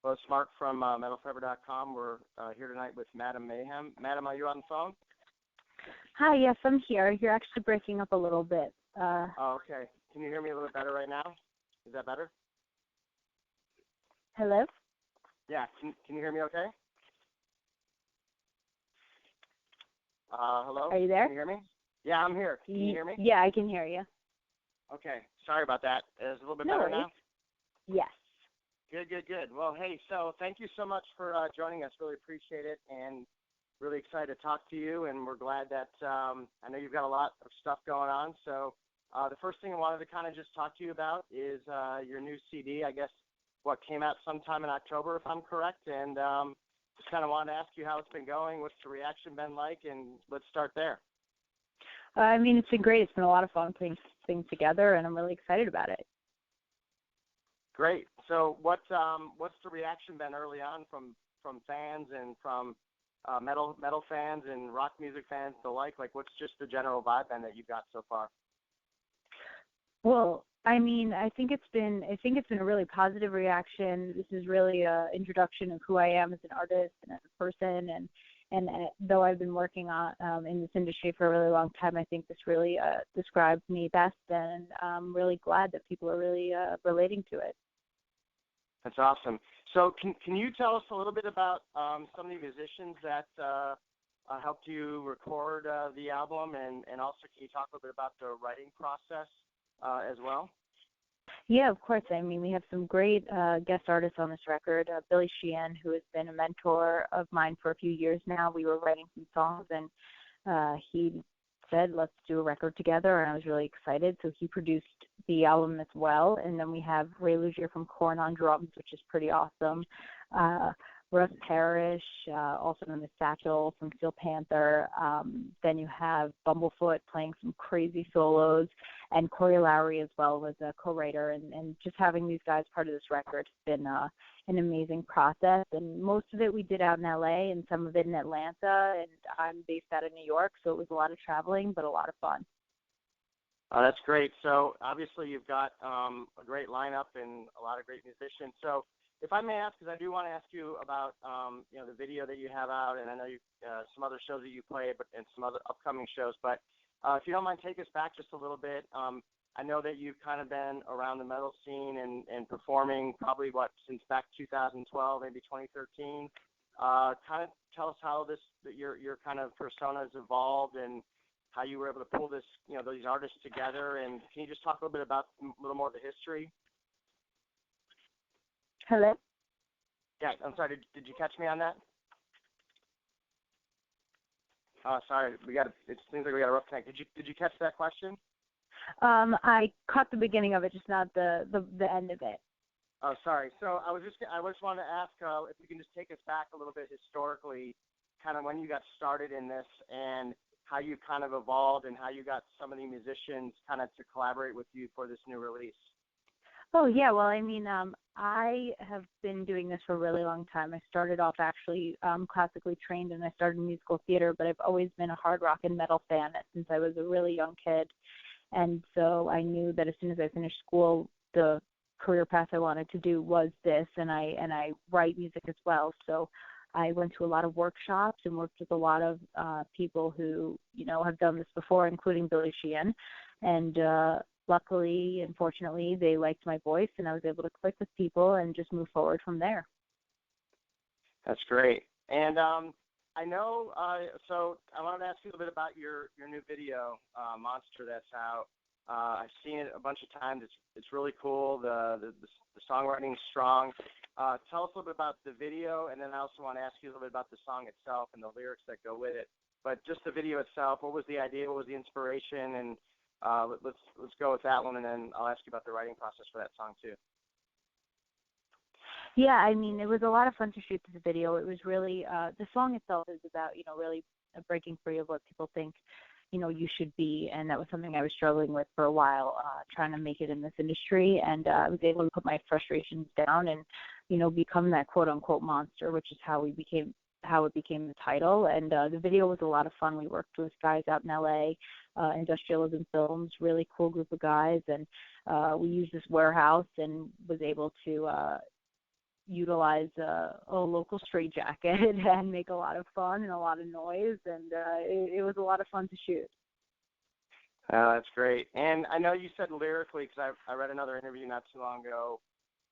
Well, it's Mark from MetalForever.com. We're here tonight with Madam Mayhem. Madam, are you on the phone? Hi, yes, I'm here. You're actually breaking up a little bit. Oh, okay. Can you hear me a little bit better right now? Is that better? Hello? Yeah, can you hear me okay? Hello? Are you there? Can you hear me? Yeah, I'm here. Can you hear me? Yeah, I can hear you. Okay. Sorry about that. Is it a little bit No better worries. now? Yes. Good. Well, hey, so thank you so much for joining us. Really appreciate it, and really excited to talk to you. And we're glad that I know you've got a lot of stuff going on. So the first thing I wanted to kind of just talk to you about is your new CD. I guess what came out sometime in October, if I'm correct. And just kind of wanted to ask you how it's been going. What's the reaction been like? And let's start there. I mean, it's been great. It's been a lot of fun putting things together, and I'm really excited about it. Great. So what's the reaction been early on from fans and from metal fans and rock music fans alike? Like, what's just the general vibe been that you've got so far? Well, I mean, I think it's been a really positive reaction. This is really an introduction of who I am as an artist and as a person, and though I've been working on in this industry for a really long time, I think this really describes me best, and I'm really glad that people are really relating to it. That's awesome. So can you tell us a little bit about some of the musicians that helped you record the album, and also can you talk a little bit about the writing process as well? Yeah, of course. I mean, we have some great guest artists on this record. Billy Sheehan, who has been a mentor of mine for a few years now. We were writing some songs, and he said, let's do a record together, and I was really excited. So he produced the album as well. And then we have Ray Luzier from Korn on drums, which is pretty awesome. Parrish, also known as Sachel from Steel Panter. Then you have Bumblefoot playing some crazy solos, and Corey Lowry as well was a co-writer. And just having these guys part of this record has been an amazing process. And most of it we did out in LA, and some of it in Atlanta. And I'm based out of New York, so it was a lot of traveling, but a lot of fun. Oh, that's great. So obviously you've got a great lineup and a lot of great musicians. So if I may ask, because I do want to ask you about the video that you have out, and I know you some other shows that you play, and some other upcoming shows. But if you don't mind, take us back just a little bit. I know that you've kind of been around the metal scene and performing probably since back 2012, maybe 2013. Kind of tell us how your kind of persona has evolved and how you were able to pull these artists together. And can you just talk a little bit about a little more of the history? Hello? Yeah, I'm sorry. Did you catch me on that? Sorry, it seems like we got a rough connect. Did you catch that question? I caught the beginning of it, just not the end of it. Oh, sorry. So I just wanted to ask if you can just take us back a little bit historically, kind of when you got started in this and how you kind of evolved and how you got some of the musicians kind of to collaborate with you for this new release. Oh, yeah. Well, I mean, I have been doing this for a really long time. I started off actually classically trained, and I started in musical theater, but I've always been a hard rock and metal fan since I was a really young kid. And so I knew that as soon as I finished school, the career path I wanted to do was this, and I write music as well. So I went to a lot of workshops and worked with a lot of people who, have done this before, including Billy Sheehan. And luckily and fortunately, they liked my voice, and I was able to click with people and just move forward from there. That's great. And I know, so I wanted to ask you a little bit about your new video, Monster, that's out. I've seen it a bunch of times. It's really cool. The songwriting is strong. Tell us a little bit about the video, and then I also want to ask you a little bit about the song itself and the lyrics that go with it. But just the video itself, what was the idea? What was the inspiration? And let's go with that one, and then I'll ask you about the writing process for that song too. Yeah, I mean, it was a lot of fun to shoot this video. It was really, the song itself is about, really breaking free of what people think, you should be. And that was something I was struggling with for a while, trying to make it in this industry. And I was able to put my frustrations down and, become that quote unquote monster, which is how it became the title. And the video was a lot of fun. We worked with guys out in LA, Industrialism Films, really cool group of guys. And we used this warehouse and was able to, utilize a local straitjacket and make a lot of fun and a lot of noise, and it was a lot of fun to shoot. That's great. And I know you said lyrically, because I read another interview not too long ago,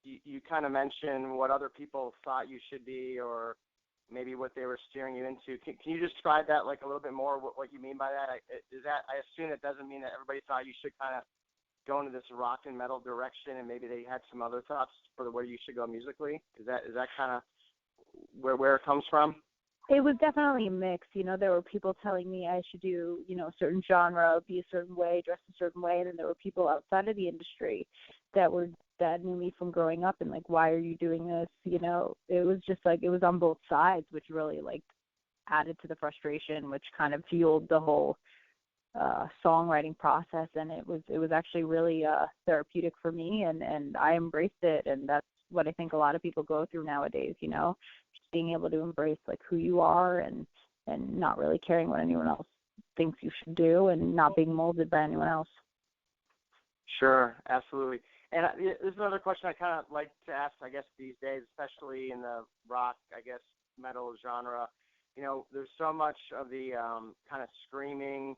you kind of mentioned what other people thought you should be, or maybe what they were steering you into. Can you describe that like a little bit more, what you mean by that? I assume it doesn't mean that everybody thought you should kind of go into this rock and metal direction, and maybe they had some other thoughts for where you should go musically? Is that kind of where it comes from? It was definitely a mix. There were people telling me I should do, a certain genre, be a certain way, dress a certain way, and then there were people outside of the industry that knew me from growing up and like, why are you doing this? It was just like, it was on both sides, which really like added to the frustration, which kind of fueled the whole songwriting process. And it was actually really therapeutic for me, and I embraced it. And that's what I think a lot of people go through nowadays, just being able to embrace like who you are, and not really caring what anyone else thinks you should do, and not being molded by anyone else. Sure, absolutely. And this is another question I kind of like to ask, I guess, these days, especially in the rock, I guess, metal genre. There's so much of the kind of screaming,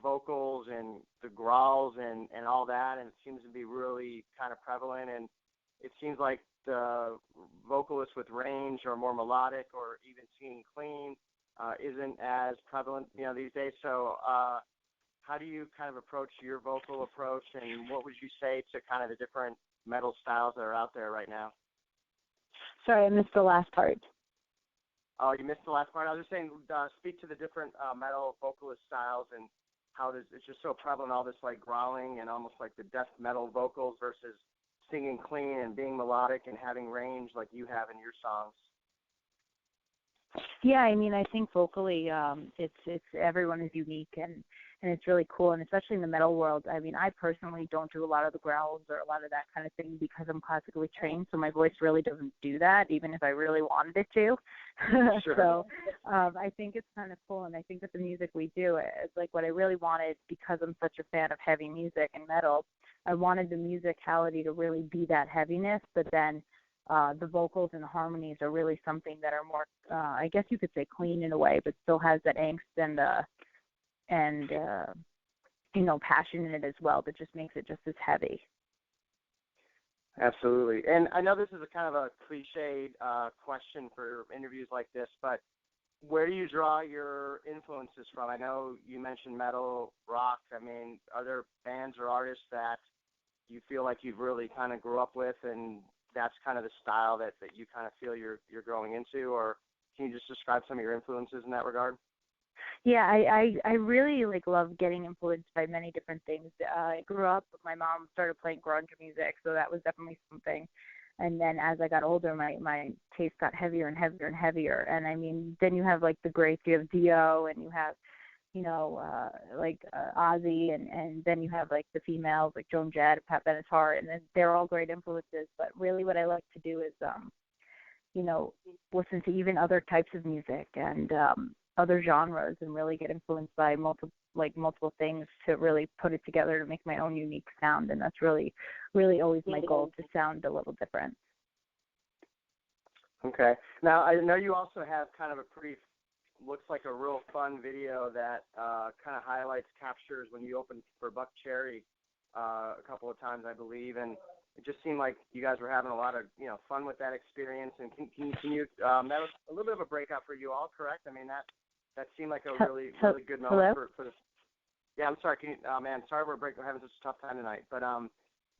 vocals and the growls and all that, and it seems to be really kind of prevalent. And it seems like the vocalists with range or more melodic or even singing clean isn't as prevalent, these days. So how do you kind of approach your vocal approach, and what would you say to kind of the different metal styles that are out there right now? Sorry, I missed the last part. Oh, you missed the last part? I was just saying, speak to the different metal vocalist styles, and how it's just so prevalent, all this like growling and almost like the death metal vocals versus singing clean and being melodic and having range like you have in your songs. Yeah, I mean, I think vocally, it's everyone is unique, and it's really cool, and especially in the metal world. I mean, I personally don't do a lot of the growls or a lot of that kind of thing because I'm classically trained, so my voice really doesn't do that, even if I really wanted it to. Sure. So I think it's kind of cool, and I think that the music we do is like what I really wanted, because I'm such a fan of heavy music and metal. I wanted the musicality to really be that heaviness, but then the vocals and the harmonies are really something that are more, I guess you could say, clean in a way, but still has that angst and passion in it as well, that just makes it just as heavy. Absolutely. And I know this is a kind of a cliched question for interviews like this, but where do you draw your influences from? I know you mentioned metal, rock. I mean, are there bands or artists that you feel like you've really kind of grew up with, and that's kind of the style that you kind of feel you're growing into? Or can you just describe some of your influences in that regard? Yeah, I really love getting influenced by many different things. I grew up, my mom started playing grunge music, so that was definitely something. And then as I got older, my taste got heavier and heavier and heavier. And I mean, then you have the greats, you have Dio, and you have, Ozzy, and then you have the females like Joan Jett, Pat Benatar, and then they're all great influences. But really what I like to do is, listen to even other types of music and other genres, and really get influenced by multiple things to really put it together to make my own unique sound. And that's really, really always my goal, to sound a little different. Okay. Now, I know you also have kind of looks like a real fun video that kind of captures when you opened for Buck Cherry a couple of times, I believe, and it just seemed like you guys were having a lot of fun with that experience. And can you that was a little bit of a breakout for you all, correct? I mean, that seemed like a really good moment for this. Yeah, I'm sorry. Sorry we're having such a tough time tonight, but I was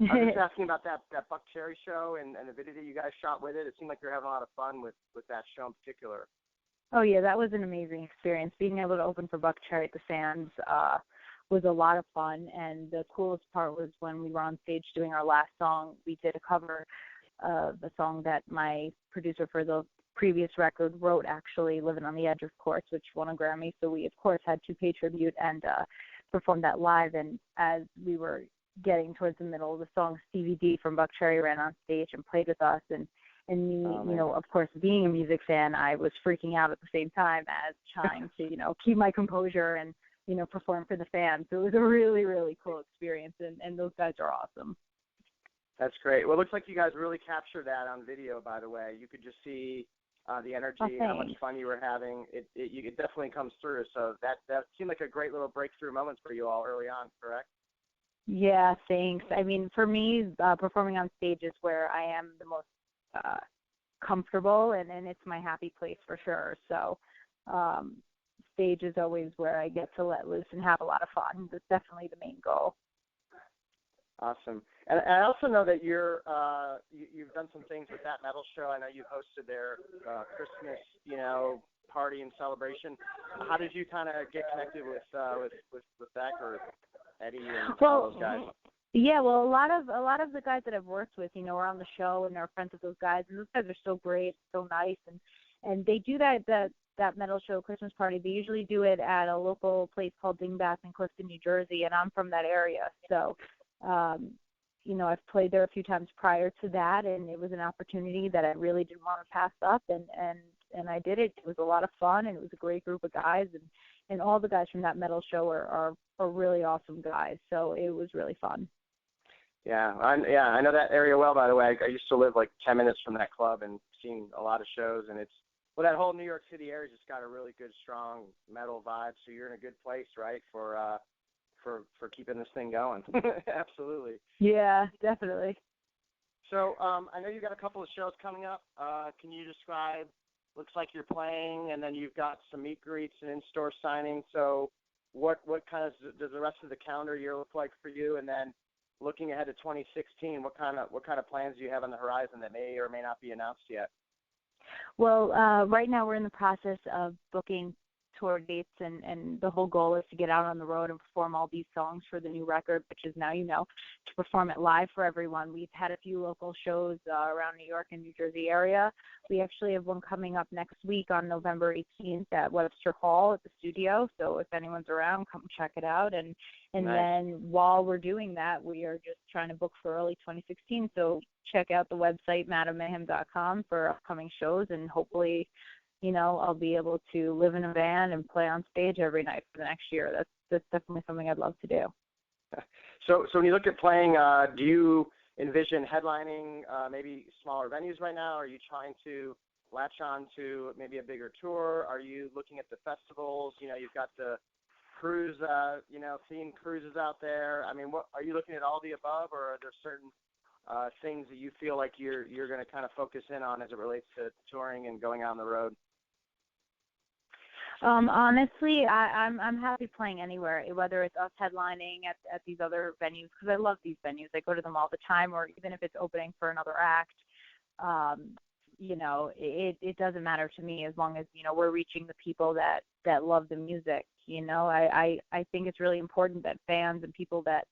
just asking about that Buck Cherry show and the video that you guys shot with it. It seemed like you're having a lot of fun with that show in particular. Oh yeah, that was an amazing experience. Being able to open for Buck Cherry at the Sands was a lot of fun, and the coolest part was when we were on stage doing our last song. We did a cover of a song that my producer for the previous record wrote, actually, Living on the Edge, of course, which won a Grammy. So we, of course, had to pay tribute and perform that live. And as we were getting towards the middle of the song, Stevie D from Buck Cherry ran on stage and played with us. And me, of course, being a music fan, I was freaking out at the same time as trying to, keep my composure and, perform for the fans. So it was a really, really cool experience, and those guys are awesome. That's great. Well, it looks like you guys really captured that on video, by the way. You could just see the energy, how much fun you were having. It definitely comes through. So that seemed like a great little breakthrough moment for you all early on, correct? Yeah, thanks. I mean, for me, performing on stage is where I am the most comfortable, and it's my happy place for sure. So stage is always where I get to let loose and have a lot of fun. That's definitely the main goal. Awesome. And I also know that you've done some things with That Metal Show. I know you hosted their Christmas, party and celebration. How did you kind of get connected with that group, Eddie and all those guys? Yeah, well, a lot of the guys that I've worked with, are on the show and they're friends with those guys, and those guys are so great, so nice, and they do that Metal Show Christmas party. They usually do it at a local place called Dingbatz in Clifton, New Jersey, and I'm from that area, so. I've played there a few times prior to that, and it was an opportunity that I really didn't want to pass up, and I did it. It was a lot of fun, and it was a great group of guys, and all the guys from That Metal Show are really awesome guys, so it was really fun. Yeah, I know that area well, by the way. I used to live like 10 minutes from that club and seen a lot of shows, and that whole New York City area just got a really good, strong metal vibe, so you're in a good place, right, for keeping this thing going. Absolutely. Yeah, definitely. So I know you've got a couple of shows coming up. Can you describe, looks like you're playing, and then you've got some meet greets and in-store signings. So what kind of does the rest of the calendar year look like for you? And then looking ahead to 2016, what kind of plans do you have on the horizon that may or may not be announced yet? Well, right now we're in the process of booking tour dates, and the whole goal is to get out on the road and perform all these songs for the new record, which is now, to perform it live for everyone. We've had a few local shows around New York and New Jersey area. We actually have one coming up next week on November 18th at Webster Hall at the studio. So if anyone's around, come check it out. And nice. Then while we're doing that, we are just trying to book for early 2016. So check out the website, madammayhem.com, for upcoming shows, and hopefully I'll be able to live in a van and play on stage every night for the next year. That's definitely something I'd love to do. So when you look at playing, do you envision headlining maybe smaller venues right now? Are you trying to latch on to maybe a bigger tour? Are you looking at the festivals? You've got the cruise, themed cruises out there. I mean, what are you looking at, all the above, or are there certain things that you feel like you're going to kind of focus in on as it relates to touring and going out on the road? Honestly, I'm happy playing anywhere, whether it's us headlining at these other venues, because I love these venues. I go to them all the time, or even if it's opening for another act. It doesn't matter to me, as long as we're reaching the people that love the music. I think it's really important that fans and people that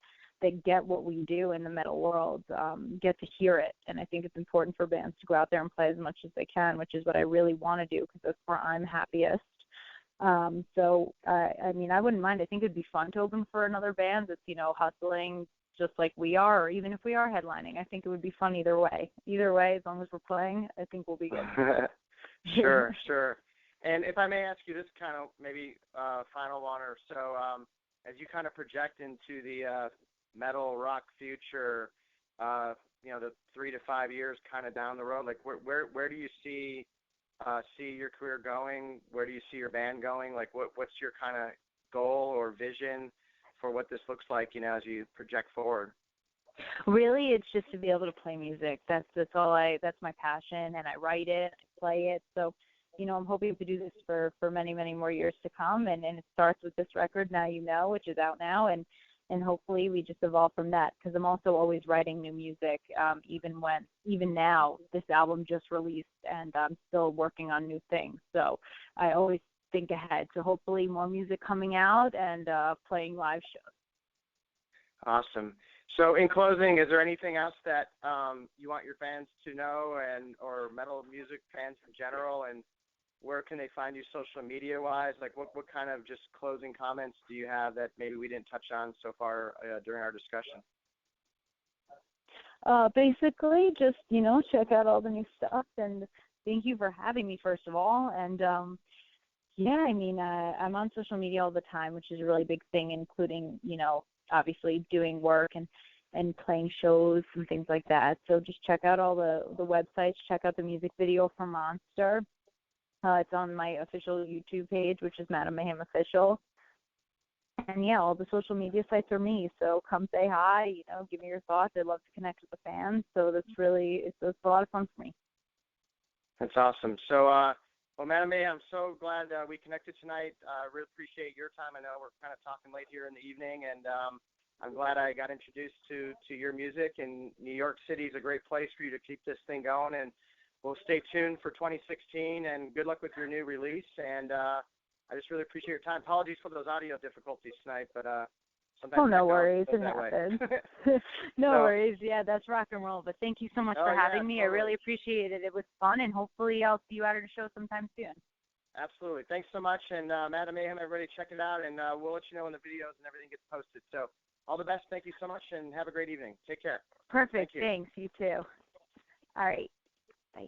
get what we do in the metal world get to hear it, and I think it's important for bands to go out there and play as much as they can, which is what I really want to do, because that's where I'm happiest. I wouldn't mind. I think it'd be fun to open for another band that's, hustling just like we are, or even if we are headlining. I think it would be fun either way. Either way, as long as we're playing, I think we'll be good. Sure. And if I may ask you this kind of maybe final one or so, as you kind of project into the metal rock future, the 3 to 5 years kind of down the road, like where do you see your career going? Where do you see your band going? Like what's your kind of goal or vision for what this looks like, as you project forward? Really, it's just to be able to play music. That's my passion, and I write it, I play it. So, I'm hoping to do this for many, many more years to come, and it starts with this record, Now which is out now, and hopefully we just evolve from that, because I'm also always writing new music, even now. This album just released, and I'm still working on new things. So I always think ahead. So hopefully more music coming out and playing live shows. Awesome. So in closing, is there anything else that you want your fans to know, or metal music fans in general, and where can they find you social media-wise? Like what kind of just closing comments do you have that maybe we didn't touch on so far during our discussion? Basically, just, check out all the new stuff, and thank you for having me, first of all. And, I'm on social media all the time, which is a really big thing, including, obviously doing work. And and playing shows and things like that. So just check out all the websites. Check out the music video for Monster. It's on my official YouTube page, which is Madam Mayhem Official. And yeah, all the social media sites are me. So come say hi, give me your thoughts. I'd love to connect with the fans. So it's a lot of fun for me. That's awesome. So, well, Madam Mayhem, I'm so glad we connected tonight. I really appreciate your time. I know we're kind of talking late here in the evening, and I'm glad I got introduced to your music. And New York City is a great place for you to keep this thing going. And we'll stay tuned for 2016. And good luck with your new release. And I just really appreciate your time. Apologies for those audio difficulties tonight, but sometimes. Oh, no worries. It happens. No worries. Yeah, that's rock and roll. But thank you so much for having me. Totally. I really appreciate it. It was fun, and hopefully I'll see you out at a show sometime soon. Absolutely. Thanks so much. And Madam Mayhem, everybody check it out, and we'll let you know when the videos and everything gets posted. So all the best. Thank you so much, and have a great evening. Take care. Perfect. Thanks. You too. All right. Bye.